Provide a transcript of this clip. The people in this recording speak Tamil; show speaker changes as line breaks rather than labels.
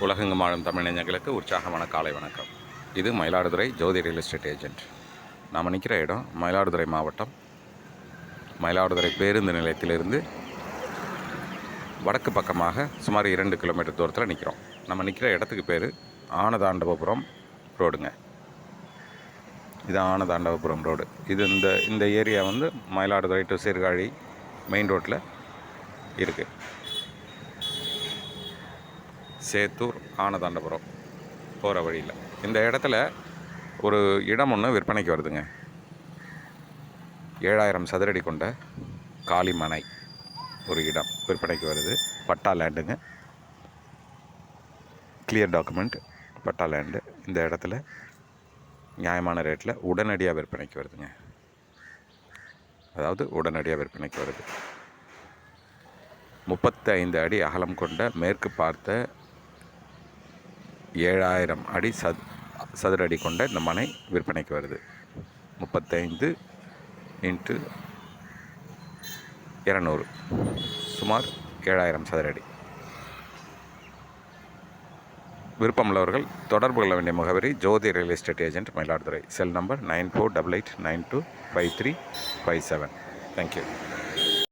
உலகெங்கும் வாழும் தமிழஞ்சங்களுக்கு உற்சாகமான காலை வணக்கம். இது மயிலாடுதுறை ஜோதி ரியல் எஸ்டேட் ஏஜென்ட். நாம் நிற்கிற இடம் மயிலாடுதுறை மாவட்டம், மயிலாடுதுறை பேருந்து நிலையத்திலிருந்து வடக்கு பக்கமாக சுமார் 2 கிலோமீட்டர் தூரத்தில் நிற்கிறோம். நம்ம நிற்கிற இடத்துக்கு பேர் ஆனதாண்டவபுரம் ரோடுங்க. இது ஆனதாண்டவபுரம் ரோடு. இது இந்த ஏரியா வந்து மயிலாடுதுறை டு சீர்காழி மெயின் ரோட்டில் இருக்குது. சேத்தூர் ஆனதாண்டபுரம் போகிற வழியில் இந்த இடத்துல ஒரு இடம் ஒன்று விற்பனைக்கு வருதுங்க. 7000 சதுரடி கொண்ட காலிமனை ஒரு இடம் விற்பனைக்கு வருது. பட்டா லேண்டுங்க, கிளியர் டாக்குமெண்ட், பட்டா லேண்டு. இந்த இடத்துல நியாயமான ரேட்டில் உடனடியாக விற்பனைக்கு வருதுங்க. அதாவது உடனடியாக விற்பனைக்கு வருது. 35 அடி அகலம் கொண்ட மேற்கு பார்த்த 7000 அடி சதுர அடி கொண்ட இந்த மனை விற்பனைக்கு வருது. 35 × 200 சுமார் 7000 சதுர அடி. விருப்பமுள்ளவர்கள் தொடர்பு கொள்ள வேண்டிய முகவரி Jothi real estate agent, Mayiladuthurai. Cell number 9488925357. Thank you.